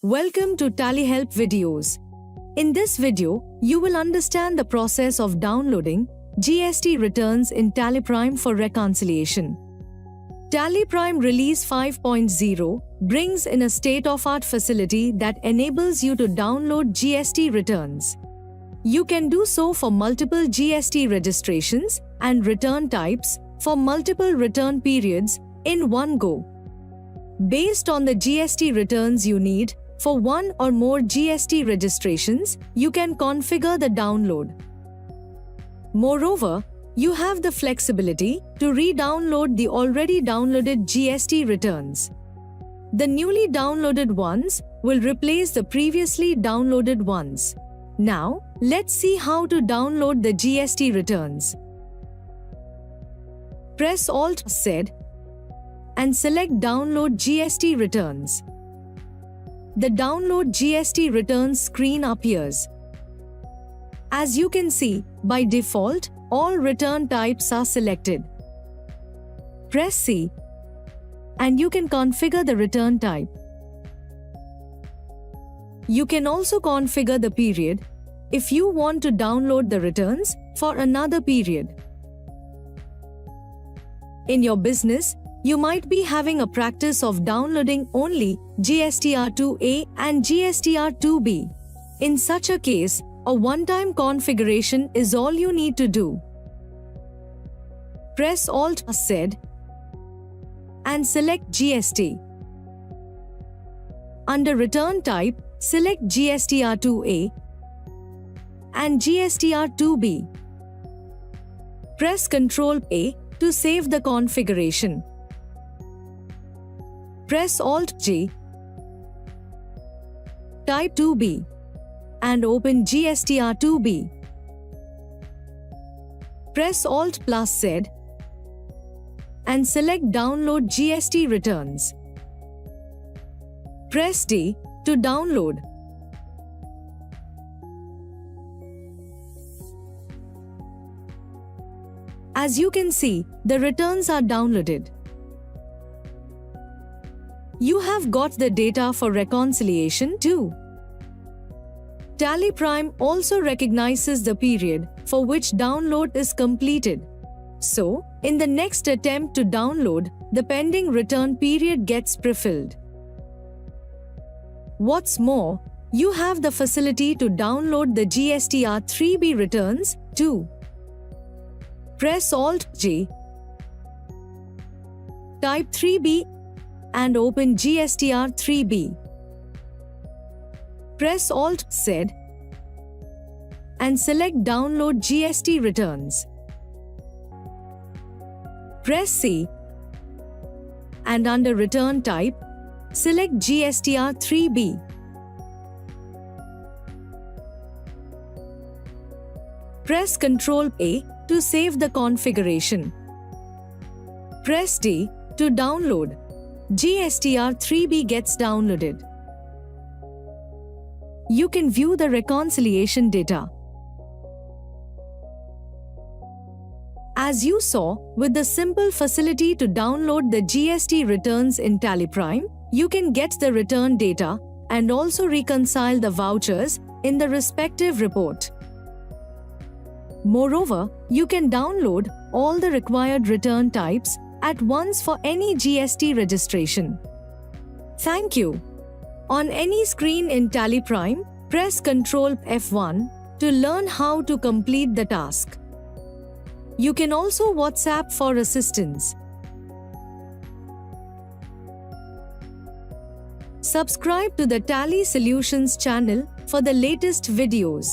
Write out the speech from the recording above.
Welcome to Tally Help videos. In this video, you will understand the process of downloading GST returns in Tally Prime for reconciliation. Tally Prime Release 5.0 brings in a state-of-art facility that enables you to download GST returns. You can do so for multiple GST registrations and return types for multiple return periods in one go. Based on the GST returns you need, for one or more GST registrations, you can configure the download. Moreover, you have the flexibility to re-download the already downloaded GST returns. The newly downloaded ones will replace the previously downloaded ones. Now, let's see how to download the GST returns. Press Alt+Z and select Download GST Returns. The Download GST Returns screen appears. As you can see, by default, all return types are selected. Press C and you can configure the return type. You can also configure the period if you want to download the returns for another period. In your business, you might be having a practice of downloading only GSTR2A and GSTR2B. In such a case, a one-time configuration is all you need to do. Press Alt+Z and select GST. Under Return Type, select GSTR2A and GSTR2B. Press Ctrl+A to save the configuration. Press Alt+G, type 2B, and open GSTR2B. Press Alt+Z and select Download GST Returns. Press D to download. As you can see, the returns are downloaded. You have got the data for reconciliation too. Tally Prime also recognizes the period for which download is completed. So, in the next attempt to download, the pending return period gets prefilled. What's more, you have the facility to download the GSTR3B returns too. Press Alt+G, type 3B and open GSTR3B. Press Alt+Z and select Download GST Returns. Press C and under Return Type, select GSTR3B. Press Ctrl+A to save the configuration. Press D to download. GSTR3B gets downloaded. You can view the reconciliation data. As you saw, with the simple facility to download the GST returns in Tally Prime, you can get the return data and also reconcile the vouchers in the respective report. Moreover, you can download all the required return types at once for any GST registration. Thank you. On any screen in Tally Prime, press Ctrl F1 to learn how to complete the task. You can also WhatsApp for assistance. Subscribe to the Tally Solutions channel for the latest videos.